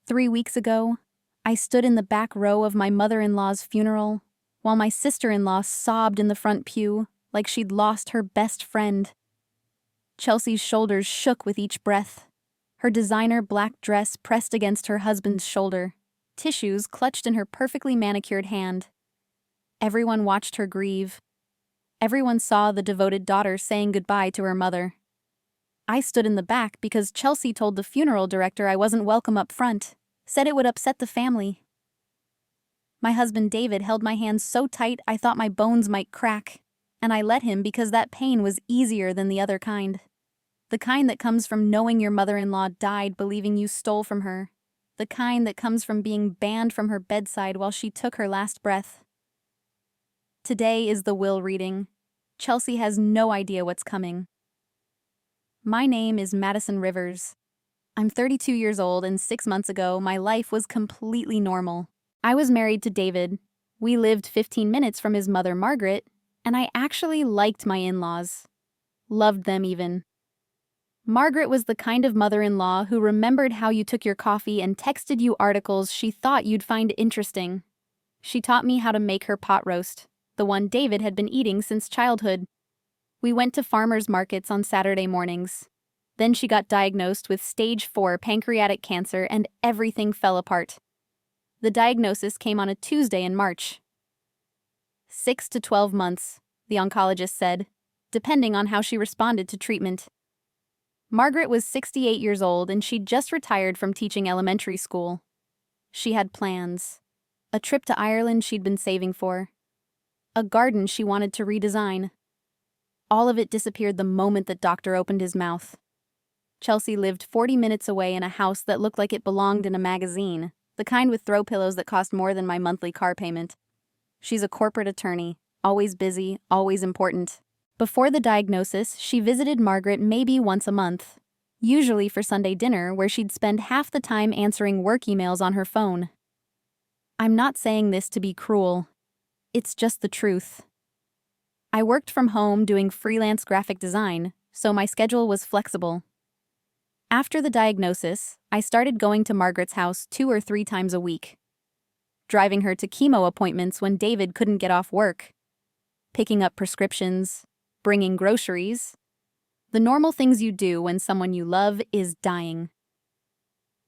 3 weeks ago, I stood in the back row of my mother-in-law's funeral, while my sister-in-law sobbed in the front pew like she'd lost her best friend. Chelsea's shoulders shook with each breath, her designer black dress pressed against her husband's shoulder, tissues clutched in her perfectly manicured hand. Everyone watched her grieve. Everyone saw the devoted daughter saying goodbye to her mother. I stood in the back because Chelsea told the funeral director I wasn't welcome up front, said it would upset the family. My husband David held my hand so tight I thought my bones might crack, and I let him because that pain was easier than the other kind. The kind that comes from knowing your mother-in-law died believing you stole from her. The kind that comes from being banned from her bedside while she took her last breath. Today is the will reading. Chelsea has no idea what's coming. My name is Madison Rivers. I'm 32 years old, and 6 months ago, my life was completely normal. I was married to David. We lived 15 minutes from his mother, Margaret, and I actually liked my in-laws. Loved them even. Margaret was the kind of mother-in-law who remembered how you took your coffee and texted you articles she thought you'd find interesting. She taught me how to make her pot roast, the one David had been eating since childhood. We went to farmers' markets on Saturday mornings. Then she got diagnosed with stage 4 pancreatic cancer and everything fell apart. The diagnosis came on a Tuesday in March. 6 to 12 months, the oncologist said, depending on how she responded to treatment. Margaret was 68 years old and she'd just retired from teaching elementary school. She had plans. A trip to Ireland she'd been saving for. A garden she wanted to redesign. All of it disappeared the moment the doctor opened his mouth. Chelsea lived 40 minutes away in a house that looked like it belonged in a magazine, the kind with throw pillows that cost more than my monthly car payment. She's a corporate attorney, always busy, always important. Before the diagnosis, she visited Margaret maybe once a month, usually for Sunday dinner where she'd spend half the time answering work emails on her phone. I'm not saying this to be cruel. It's just the truth. I worked from home doing freelance graphic design, so my schedule was flexible. After the diagnosis, I started going to Margaret's house 2 or 3 times a week. Driving her to chemo appointments when David couldn't get off work. Picking up prescriptions. Bringing groceries. The normal things you do when someone you love is dying.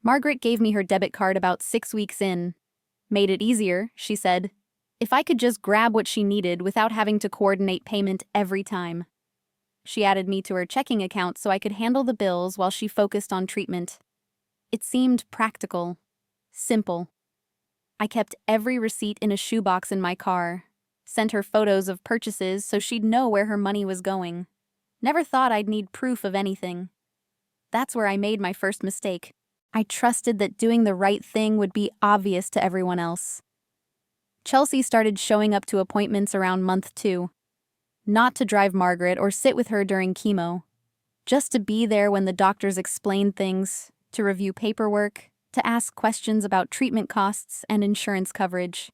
Margaret gave me her debit card about 6 weeks in. Made it easier, she said. If I could just grab what she needed without having to coordinate payment every time. She added me to her checking account so I could handle the bills while she focused on treatment. It seemed practical. Simple. I kept every receipt in a shoebox in my car. Sent her photos of purchases so she'd know where her money was going. Never thought I'd need proof of anything. That's where I made my first mistake. I trusted that doing the right thing would be obvious to everyone else. Chelsea started showing up to appointments around month 2. Not to drive Margaret or sit with her during chemo. Just to be there when the doctors explained things, to review paperwork, to ask questions about treatment costs and insurance coverage.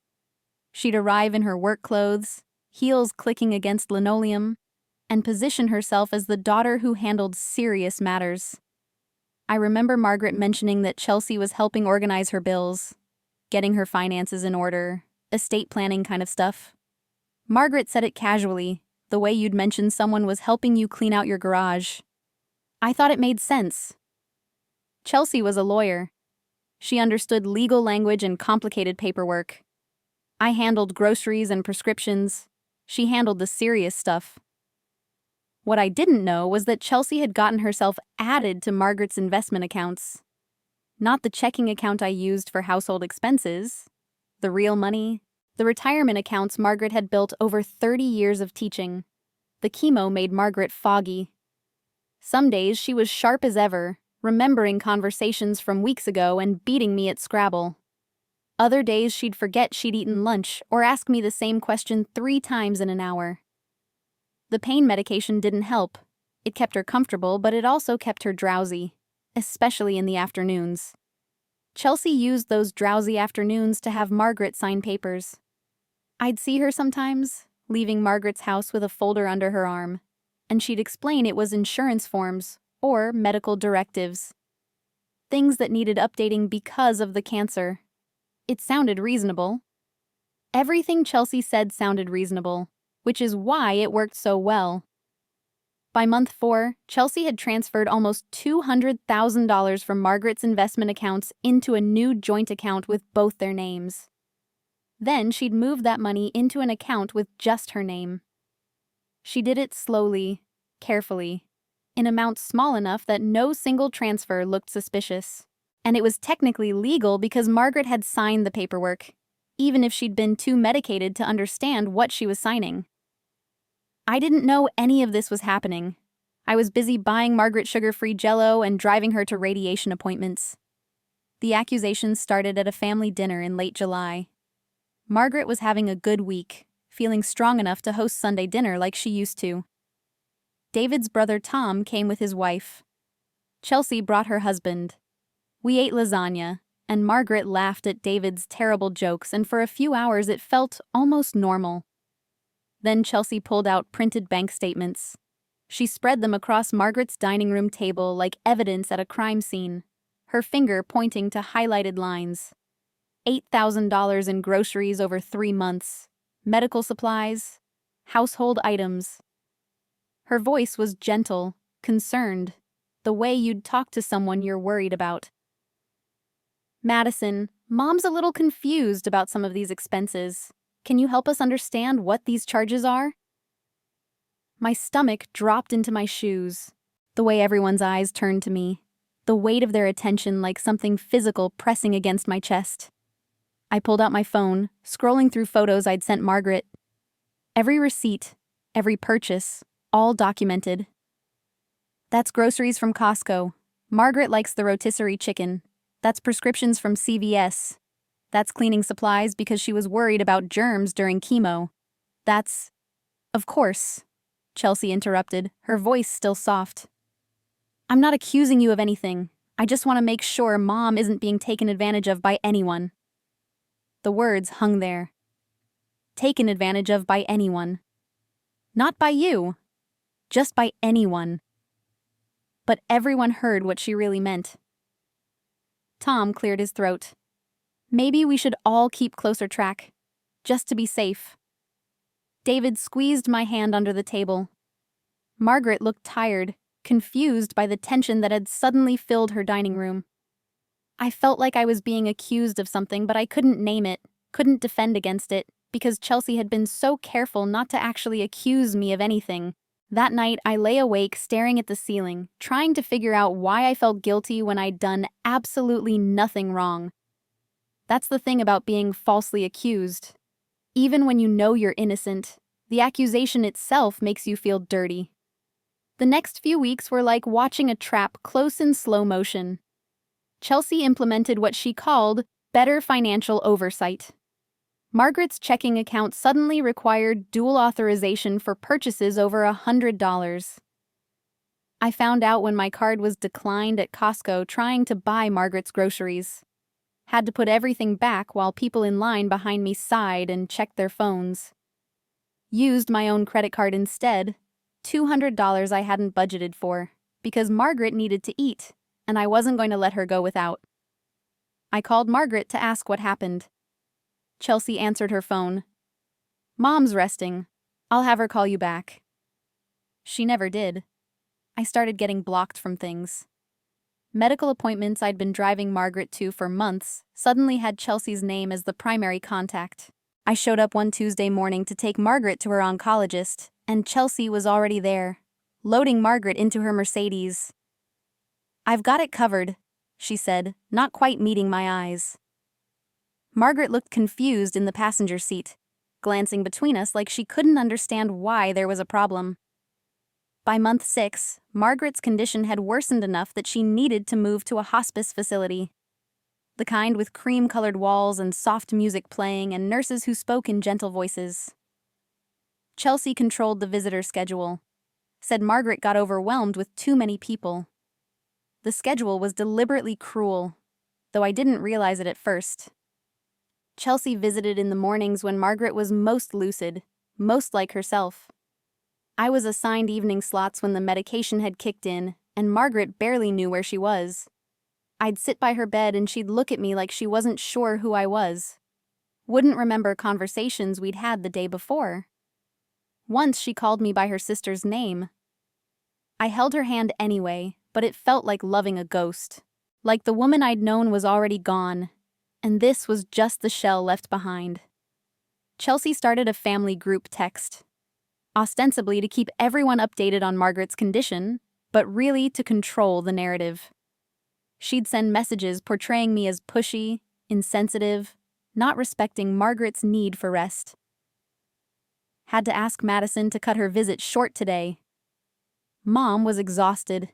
She'd arrive in her work clothes, heels clicking against linoleum, and position herself as the daughter who handled serious matters. I remember Margaret mentioning that Chelsea was helping organize her bills, getting her finances in order, estate planning kind of stuff. Margaret said it casually, the way you'd mention someone was helping you clean out your garage. I thought it made sense. Chelsea was a lawyer. She understood legal language and complicated paperwork. I handled groceries and prescriptions. She handled the serious stuff. What I didn't know was that Chelsea had gotten herself added to Margaret's investment accounts. Not the checking account I used for household expenses. The real money. The retirement accounts Margaret had built over 30 years of teaching. The chemo made Margaret foggy. Some days she was sharp as ever, remembering conversations from weeks ago and beating me at Scrabble. Other days she'd forget she'd eaten lunch or ask me the same question 3 times in an hour. The pain medication didn't help. It kept her comfortable, but it also kept her drowsy, especially in the afternoons. Chelsea used those drowsy afternoons to have Margaret sign papers. I'd see her sometimes, leaving Margaret's house with a folder under her arm, and she'd explain it was insurance forms or medical directives. things that needed updating because of the cancer. It sounded reasonable. Everything Chelsea said sounded reasonable, which is why it worked so well. By month 4, Chelsea had transferred almost $200,000 from Margaret's investment accounts into a new joint account with both their names. Then she'd moved that money into an account with just her name. She did it slowly, carefully, in amounts small enough that no single transfer looked suspicious. And it was technically legal because Margaret had signed the paperwork, even if she'd been too medicated to understand what she was signing. I didn't know any of this was happening. I was busy buying Margaret sugar-free Jell-O and driving her to radiation appointments. The accusations started at a family dinner in late July. Margaret was having a good week, feeling strong enough to host Sunday dinner like she used to. David's brother Tom came with his wife. Chelsea brought her husband. We ate lasagna, and Margaret laughed at David's terrible jokes, and for a few hours it felt almost normal. Then Chelsea pulled out printed bank statements. She spread them across Margaret's dining room table like evidence at a crime scene, her finger pointing to highlighted lines. $8,000 in groceries over 3 months, medical supplies, household items. Her voice was gentle, concerned, the way you'd talk to someone you're worried about. Madison, Mom's a little confused about some of these expenses. Can you help us understand what these charges are? My stomach dropped into my shoes, the way everyone's eyes turned to me, the weight of their attention like something physical pressing against my chest. I pulled out my phone, scrolling through photos I'd sent Margaret. Every receipt, every purchase, all documented. That's groceries from Costco. Margaret likes the rotisserie chicken. That's prescriptions from CVS. That's cleaning supplies because she was worried about germs during chemo. That's... Of course, Chelsea interrupted, her voice still soft. I'm not accusing you of anything. I just want to make sure Mom isn't being taken advantage of by anyone. The words hung there. Taken advantage of by anyone. Not by you. Just by anyone. But everyone heard what she really meant. Tom cleared his throat. Maybe we should all keep closer track, just to be safe. David squeezed my hand under the table. Margaret looked tired, confused by the tension that had suddenly filled her dining room. I felt like I was being accused of something, but I couldn't name it, couldn't defend against it, because Chelsea had been so careful not to actually accuse me of anything. That night, I lay awake staring at the ceiling, trying to figure out why I felt guilty when I'd done absolutely nothing wrong. That's the thing about being falsely accused. Even when you know you're innocent, the accusation itself makes you feel dirty. The next few weeks were like watching a trap close in slow motion. Chelsea implemented what she called better financial oversight. Margaret's checking account suddenly required dual authorization for purchases over $100. I found out when my card was declined at Costco trying to buy Margaret's groceries. Had to put everything back while people in line behind me sighed and checked their phones. Used my own credit card instead, $200 I hadn't budgeted for, because Margaret needed to eat, and I wasn't going to let her go without. I called Margaret to ask what happened. Chelsea answered her phone. Mom's resting. I'll have her call you back. She never did. I started getting blocked from things. Medical appointments I'd been driving Margaret to for months suddenly had Chelsea's name as the primary contact. I showed up one Tuesday morning to take Margaret to her oncologist, and Chelsea was already there, loading Margaret into her Mercedes. I've got it covered, she said, not quite meeting my eyes. Margaret looked confused in the passenger seat, glancing between us like she couldn't understand why there was a problem. By month 6, Margaret's condition had worsened enough that she needed to move to a hospice facility. The kind with cream-colored walls and soft music playing and nurses who spoke in gentle voices. Chelsea controlled the visitor schedule, said Margaret got overwhelmed with too many people. The schedule was deliberately cruel, though I didn't realize it at first. Chelsea visited in the mornings when Margaret was most lucid, most like herself. I was assigned evening slots when the medication had kicked in, and Margaret barely knew where she was. I'd sit by her bed and she'd look at me like she wasn't sure who I was. Wouldn't remember conversations we'd had the day before. Once she called me by her sister's name. I held her hand anyway, but it felt like loving a ghost. Like the woman I'd known was already gone, and this was just the shell left behind. Chelsea started a family group text, ostensibly to keep everyone updated on Margaret's condition, but really to control the narrative. She'd send messages portraying me as pushy, insensitive, not respecting Margaret's need for rest. Had to ask Madison to cut her visit short today. Mom was exhausted.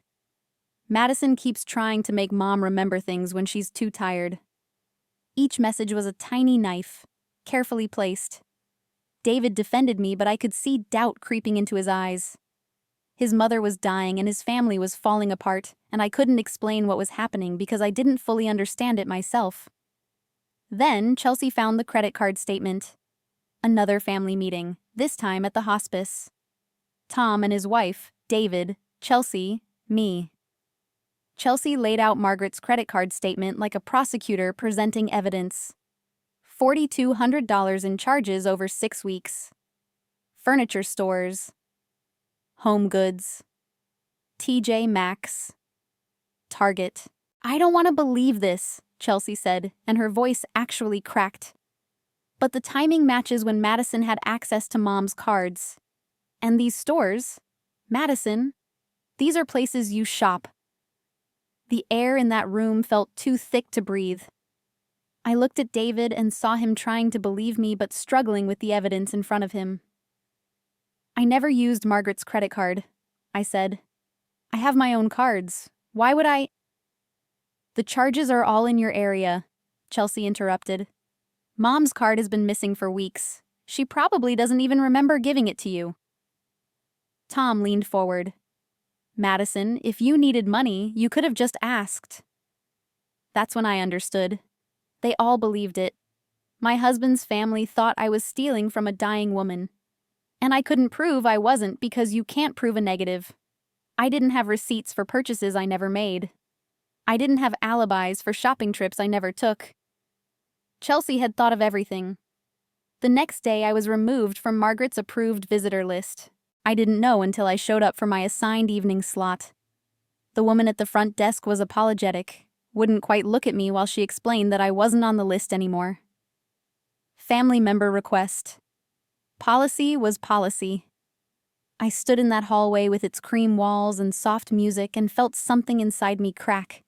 Madison keeps trying to make Mom remember things when she's too tired. Each message was a tiny knife, carefully placed. David defended me, but I could see doubt creeping into his eyes. His mother was dying and his family was falling apart, and I couldn't explain what was happening because I didn't fully understand it myself. Then Chelsea found the credit card statement. Another family meeting, this time at the hospice. Tom and his wife, David, Chelsea, me. Chelsea laid out Margaret's credit card statement like a prosecutor presenting evidence. $4,200 in charges over 6 weeks. Furniture stores. Home Goods, TJ Maxx, Target. I don't want to believe this, Chelsea said, and her voice actually cracked. But the timing matches when Madison had access to Mom's cards. And these stores, Madison, these are places you shop. The air in that room felt too thick to breathe. I looked at David and saw him trying to believe me but struggling with the evidence in front of him. I never used Margaret's credit card, I said. I have my own cards. Why would I? The charges are all in your area, Chelsea interrupted. Mom's card has been missing for weeks. She probably doesn't even remember giving it to you. Tom leaned forward. Madison, if you needed money, you could have just asked. That's when I understood. They all believed it. My husband's family thought I was stealing from a dying woman. And I couldn't prove I wasn't because you can't prove a negative. I didn't have receipts for purchases I never made. I didn't have alibis for shopping trips I never took. Chelsea had thought of everything. The next day I was removed from Margaret's approved visitor list. I didn't know until I showed up for my assigned evening slot. The woman at the front desk was apologetic, wouldn't quite look at me while she explained that I wasn't on the list anymore. Family member request. Policy was policy. I stood in that hallway with its cream walls and soft music and felt something inside me crack.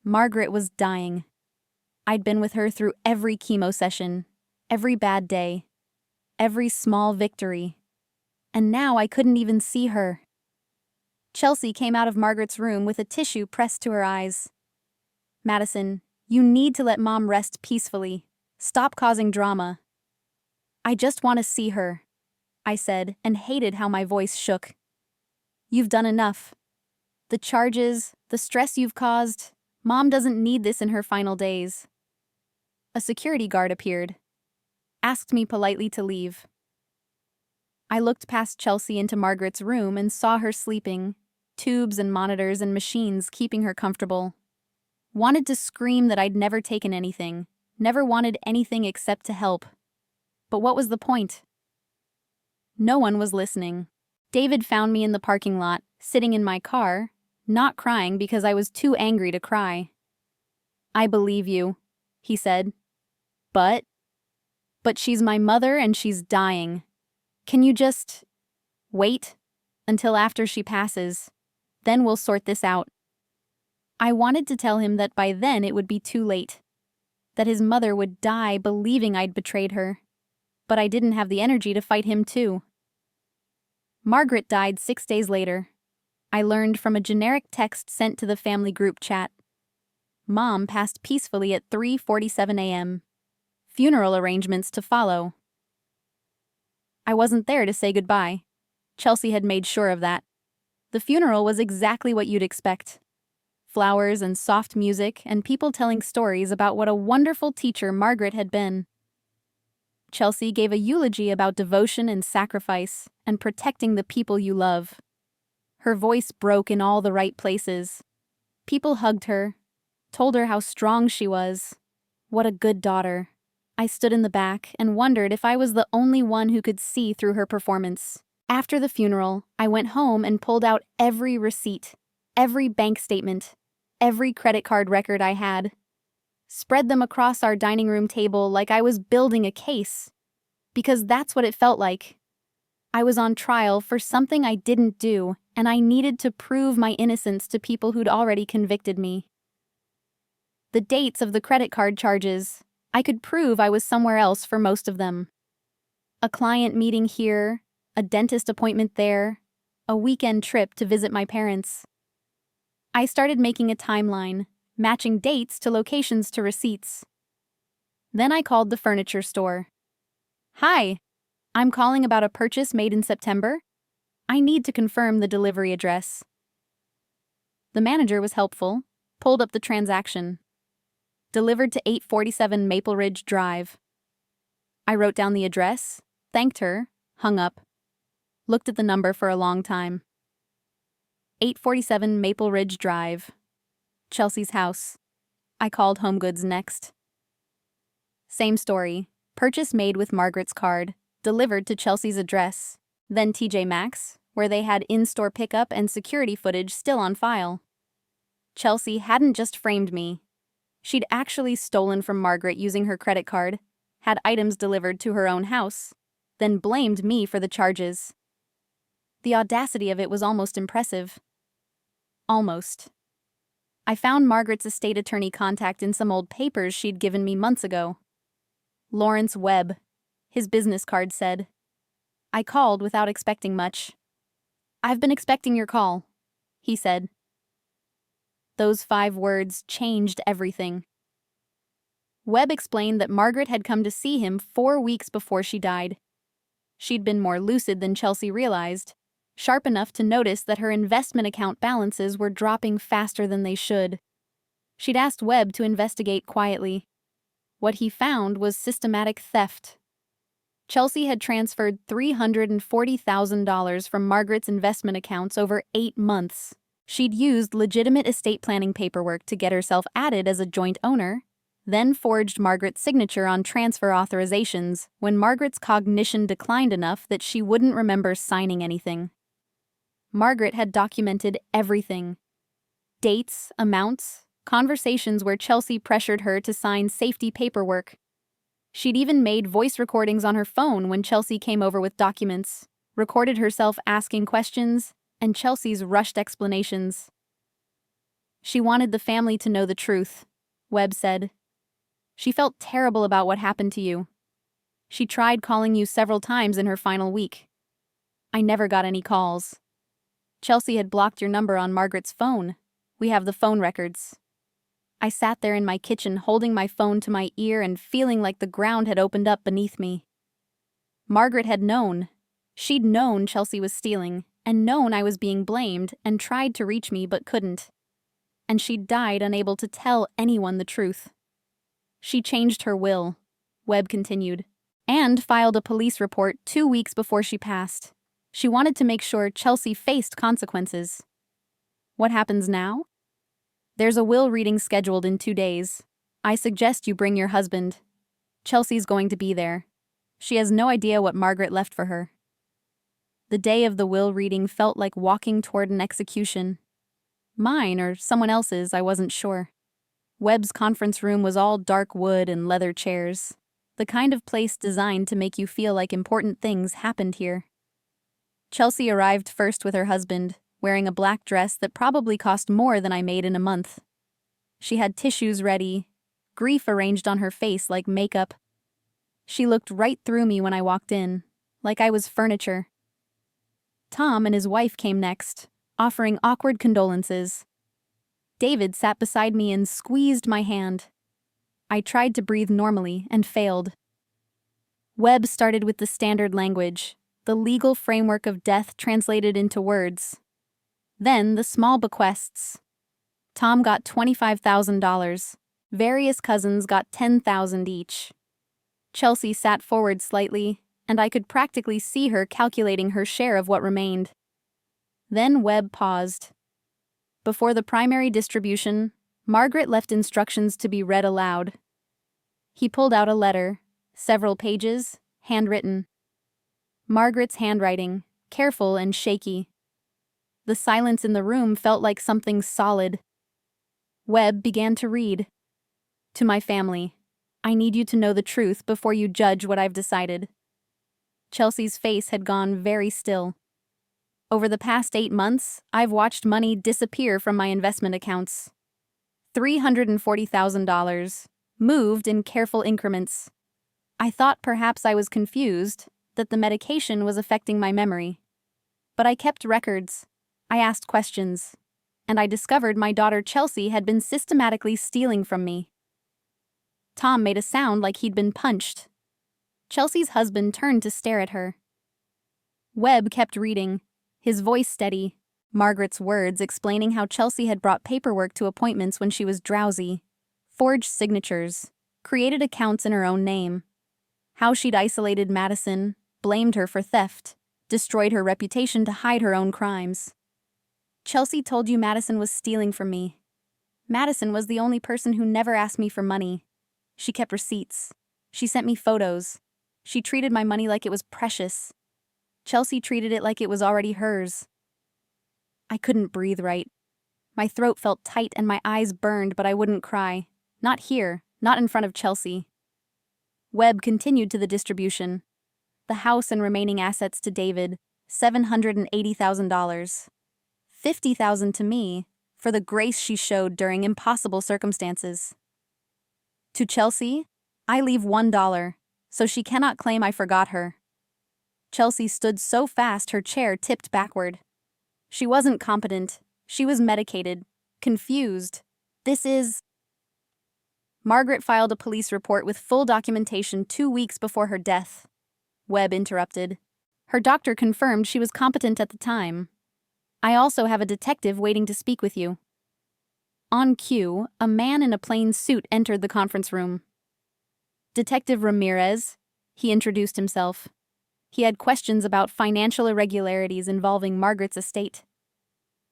Margaret was dying. I'd been with her through every chemo session, every bad day, every small victory. And now I couldn't even see her. Chelsea came out of Margaret's room with a tissue pressed to her eyes. Madison, you need to let Mom rest peacefully. Stop causing drama. I just want to see her, I said, and hated how my voice shook. You've done enough. The charges, the stress you've caused, Mom doesn't need this in her final days. A security guard appeared, asked me politely to leave. I looked past Chelsea into Margaret's room and saw her sleeping, tubes and monitors and machines keeping her comfortable. Wanted to scream that I'd never taken anything, never wanted anything except to help. But what was the point? No one was listening. David found me in the parking lot, sitting in my car, not crying because I was too angry to cry. I believe you, he said. But she's my mother and she's dying. Can you just wait until after she passes? Then we'll sort this out. I wanted to tell him that by then it would be too late, that his mother would die believing I'd betrayed her. But I didn't have the energy to fight him too. Margaret died 6 days later. I learned from a generic text sent to the family group chat. Mom passed peacefully at 3:47 a.m. Funeral arrangements to follow. I wasn't there to say goodbye. Chelsea had made sure of that. The funeral was exactly what you'd expect. Flowers and soft music and people telling stories about what a wonderful teacher Margaret had been. Chelsea gave a eulogy about devotion and sacrifice and protecting the people you love. Her voice broke in all the right places. People hugged her, told her how strong she was. What a good daughter. I stood in the back and wondered if I was the only one who could see through her performance. After the funeral, I went home and pulled out every receipt, every bank statement, every credit card record I had. Spread them across our dining room table like I was building a case. Because that's what it felt like. I was on trial for something I didn't do, and I needed to prove my innocence to people who'd already convicted me. The dates of the credit card charges, I could prove I was somewhere else for most of them. A client meeting here, a dentist appointment there, a weekend trip to visit my parents. I started making a timeline, matching dates to locations to receipts. Then I called the furniture store. "Hi, I'm calling about a purchase made in September. I need to confirm the delivery address." The manager was helpful, pulled up the transaction. Delivered to 847 Maple Ridge Drive. I wrote down the address, thanked her, hung up. Looked at the number for a long time. 847 Maple Ridge Drive. Chelsea's house. I called Home Goods next. Same story. Purchase made with Margaret's card. Delivered to Chelsea's address. Then TJ Maxx, where they had in-store pickup and security footage still on file. Chelsea hadn't just framed me. She'd actually stolen from Margaret using her credit card, had items delivered to her own house, then blamed me for the charges. The audacity of it was almost impressive. Almost. I found Margaret's estate attorney contact in some old papers she'd given me months ago. Lawrence Webb, his business card said. I called without expecting much. "I've been expecting your call," he said. Those 5 words changed everything. Webb explained that Margaret had come to see him 4 weeks before she died. She'd been more lucid than Chelsea realized, sharp enough to notice that her investment account balances were dropping faster than they should. She'd asked Webb to investigate quietly. What he found was systematic theft. Chelsea had transferred $340,000 from Margaret's investment accounts over 8 months. She'd used legitimate estate planning paperwork to get herself added as a joint owner, then forged Margaret's signature on transfer authorizations when Margaret's cognition declined enough that she wouldn't remember signing anything. Margaret had documented everything. Dates, amounts, conversations where Chelsea pressured her to sign safety paperwork. She'd even made voice recordings on her phone when Chelsea came over with documents, recorded herself asking questions, and Chelsea's rushed explanations. She wanted the family to know the truth, Webb said. She felt terrible about what happened to you. She tried calling you several times in her final week. I never got any calls. Chelsea had blocked your number on Margaret's phone. We have the phone records. I sat there in my kitchen holding my phone to my ear and feeling like the ground had opened up beneath me. Margaret had known. She'd known Chelsea was stealing, and known I was being blamed, and tried to reach me but couldn't. And she'd died unable to tell anyone the truth. She changed her will, Webb continued, and filed a police report 2 weeks before she passed. She wanted to make sure Chelsea faced consequences. What happens now? There's a will reading scheduled in 2 days. I suggest you bring your husband. Chelsea's going to be there. She has no idea what Margaret left for her. The day of the will reading felt like walking toward an execution. Mine or someone else's, I wasn't sure. Webb's conference room was all dark wood and leather chairs, the kind of place designed to make you feel like important things happened here. Chelsea arrived first with her husband, wearing a black dress that probably cost more than I made in a month. She had tissues ready, grief arranged on her face like makeup. She looked right through me when I walked in, like I was furniture. Tom and his wife came next, offering awkward condolences. David sat beside me and squeezed my hand. I tried to breathe normally and failed. Webb started with the standard language, the legal framework of death translated into words. Then the small bequests. Tom got $25,000. Various cousins got $10,000 each. Chelsea sat forward slightly, and I could practically see her calculating her share of what remained. Then Webb paused. Before the primary distribution, Margaret left instructions to be read aloud. He pulled out a letter, several pages, handwritten. Margaret's handwriting, careful and shaky. The silence in the room felt like something solid. Webb began to read. To my family, I need you to know the truth before you judge what I've decided. Chelsea's face had gone very still. Over the past 8 months, I've watched money disappear from my investment accounts. $340,000, moved in careful increments. I thought perhaps I was confused, that the medication was affecting my memory. But I kept records. I asked questions. And I discovered my daughter Chelsea had been systematically stealing from me. Tom made a sound like he'd been punched. Chelsea's husband turned to stare at her. Webb kept reading, his voice steady, Margaret's words explaining how Chelsea had brought paperwork to appointments when she was drowsy, forged signatures, created accounts in her own name, how she'd isolated Madison, blamed her for theft, destroyed her reputation to hide her own crimes. Chelsea told you Madison was stealing from me. Madison was the only person who never asked me for money. She kept receipts. She sent me photos. She treated my money like it was precious. Chelsea treated it like it was already hers. I couldn't breathe right. My throat felt tight and my eyes burned, but I wouldn't cry. Not here, not in front of Chelsea. Webb continued to the distribution. The house and remaining assets to David, $780,000. $50,000 to me, for the grace she showed during impossible circumstances. To Chelsea, I leave $1, so she cannot claim I forgot her. Chelsea stood so fast her chair tipped backward. She wasn't competent. She was medicated, confused. This is... Margaret filed a police report with full documentation 2 weeks before her death. Webb interrupted. Her doctor confirmed she was competent at the time. I also have a detective waiting to speak with you. On cue, a man in a plain suit entered the conference room. Detective Ramirez, he introduced himself. He had questions about financial irregularities involving Margaret's estate.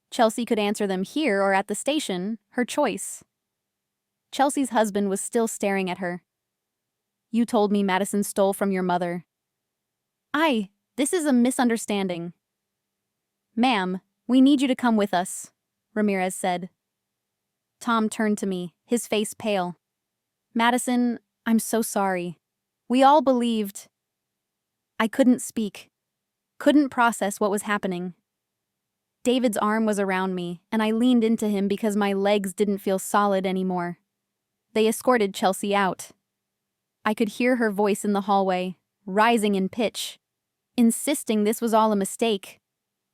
Chelsea could answer them here or at the station, her choice. Chelsea's husband was still staring at her. You told me Madison stole from your mother. This is a misunderstanding. Ma'am, we need you to come with us, Ramirez said. Tom turned to me, his face pale. Madison, I'm so sorry. We all believed. I couldn't speak. Couldn't process what was happening. David's arm was around me, and I leaned into him because my legs didn't feel solid anymore. They escorted Chelsea out. I could hear her voice in the hallway, rising in pitch, insisting this was all a mistake,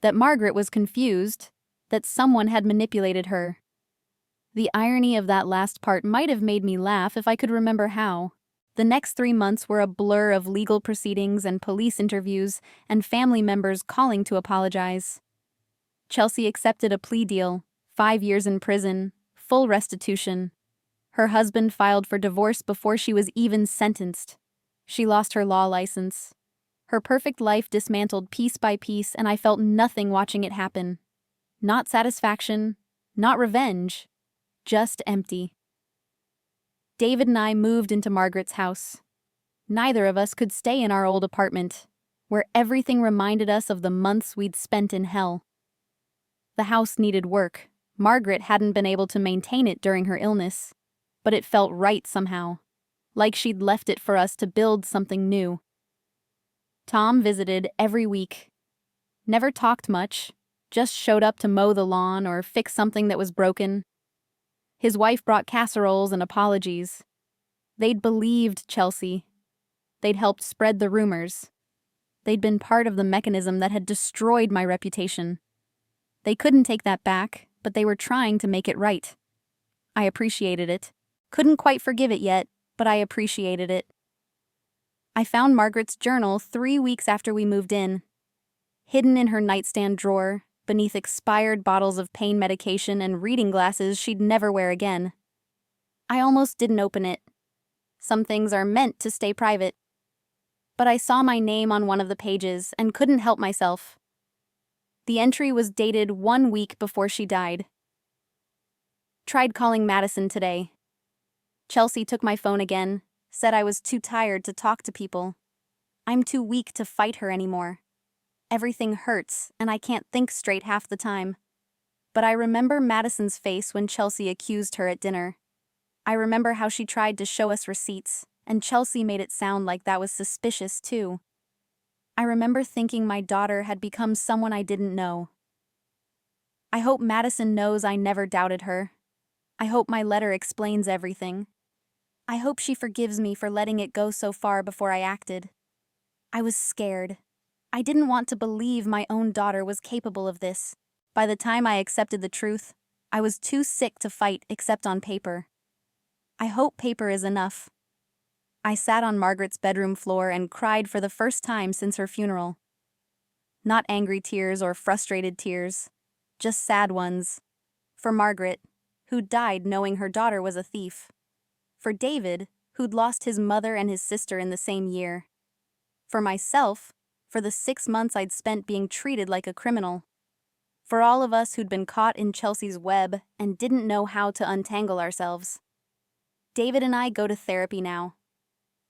that Margaret was confused, that someone had manipulated her. The irony of that last part might have made me laugh if I could remember how. The next 3 months were a blur of legal proceedings and police interviews and family members calling to apologize. Chelsea accepted a plea deal, 5 years in prison, full restitution. Her husband filed for divorce before she was even sentenced. She lost her law license. Her perfect life dismantled piece by piece, and I felt nothing watching it happen. Not satisfaction, not revenge, just empty. David and I moved into Margaret's house. Neither of us could stay in our old apartment, where everything reminded us of the months we'd spent in hell. The house needed work. Margaret hadn't been able to maintain it during her illness, but it felt right somehow, like she'd left it for us to build something new. Tom visited every week. Never talked much, just showed up to mow the lawn or fix something that was broken. His wife brought casseroles and apologies. They'd believed Chelsea. They'd helped spread the rumors. They'd been part of the mechanism that had destroyed my reputation. They couldn't take that back, but they were trying to make it right. I appreciated it. Couldn't quite forgive it yet, but I appreciated it. I found Margaret's journal 3 weeks after we moved in. Hidden in her nightstand drawer, beneath expired bottles of pain medication and reading glasses she'd never wear again. I almost didn't open it. Some things are meant to stay private. But I saw my name on one of the pages and couldn't help myself. The entry was dated 1 week before she died. Tried calling Madison today. Chelsea took my phone again, said I was too tired to talk to people. I'm too weak to fight her anymore. Everything hurts, and I can't think straight half the time. But I remember Madison's face when Chelsea accused her at dinner. I remember how she tried to show us receipts, and Chelsea made it sound like that was suspicious too. I remember thinking my daughter had become someone I didn't know. I hope Madison knows I never doubted her. I hope my letter explains everything. I hope she forgives me for letting it go so far before I acted. I was scared. I didn't want to believe my own daughter was capable of this. By the time I accepted the truth, I was too sick to fight except on paper. I hope paper is enough. I sat on Margaret's bedroom floor and cried for the first time since her funeral. Not angry tears or frustrated tears, just sad ones. For Margaret, who died knowing her daughter was a thief. For David, who'd lost his mother and his sister in the same year. For myself, for the 6 months I'd spent being treated like a criminal. For all of us who'd been caught in Chelsea's web and didn't know how to untangle ourselves. David and I go to therapy now.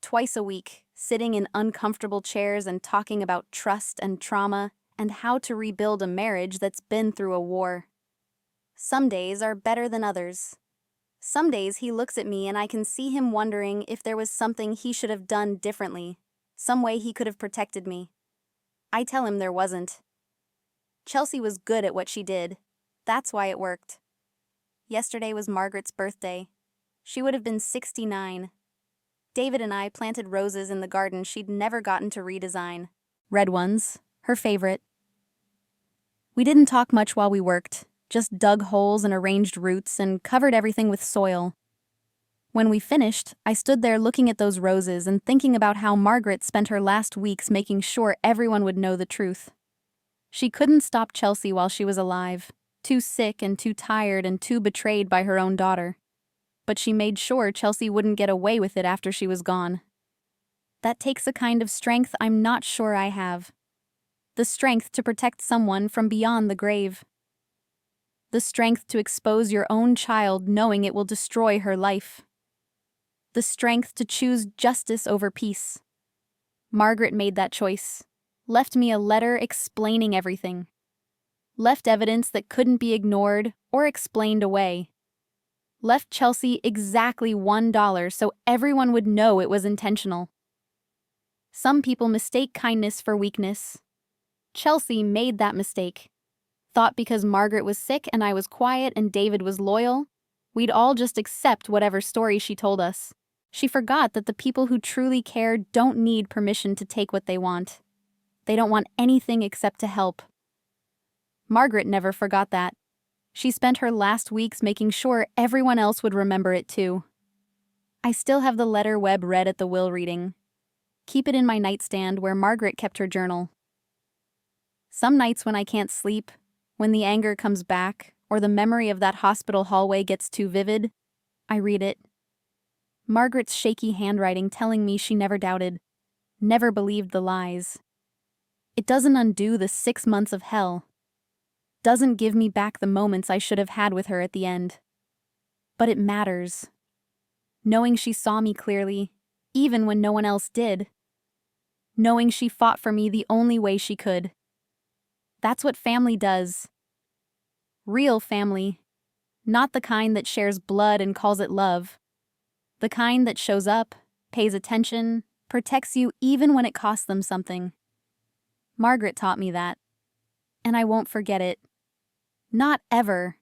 Twice a week, sitting in uncomfortable chairs and talking about trust and trauma and how to rebuild a marriage that's been through a war. Some days are better than others. Some days he looks at me and I can see him wondering if there was something he should have done differently, some way he could have protected me. I tell him there wasn't. Chelsea was good at what she did. That's why it worked. Yesterday was Margaret's birthday. She would have been 69. David and I planted roses in the garden she'd never gotten to redesign. Red ones, her favorite. We didn't talk much while we worked, just dug holes and arranged roots and covered everything with soil. When we finished, I stood there looking at those roses and thinking about how Margaret spent her last weeks making sure everyone would know the truth. She couldn't stop Chelsea while she was alive, too sick and too tired and too betrayed by her own daughter. But she made sure Chelsea wouldn't get away with it after she was gone. That takes a kind of strength I'm not sure I have. The strength to protect someone from beyond the grave. The strength to expose your own child knowing it will destroy her life. The strength to choose justice over peace. Margaret made that choice. Left me a letter explaining everything. Left evidence that couldn't be ignored or explained away. Left Chelsea exactly $1 so everyone would know it was intentional. Some people mistake kindness for weakness. Chelsea made that mistake. Thought because Margaret was sick and I was quiet and David was loyal, we'd all just accept whatever story she told us. She forgot that the people who truly care don't need permission to take what they want. They don't want anything except to help. Margaret never forgot that. She spent her last weeks making sure everyone else would remember it too. I still have the letter Webb read at the will reading. Keep it in my nightstand where Margaret kept her journal. Some nights when I can't sleep, when the anger comes back, or the memory of that hospital hallway gets too vivid, I read it. Margaret's shaky handwriting telling me she never doubted, never believed the lies. It doesn't undo the 6 months of hell. Doesn't give me back the moments I should have had with her at the end. But it matters. Knowing she saw me clearly, even when no one else did. Knowing she fought for me the only way she could. That's what family does. Real family. Not the kind that shares blood and calls it love. The kind that shows up, pays attention, protects you even when it costs them something. Margaret taught me that. And I won't forget it. Not ever.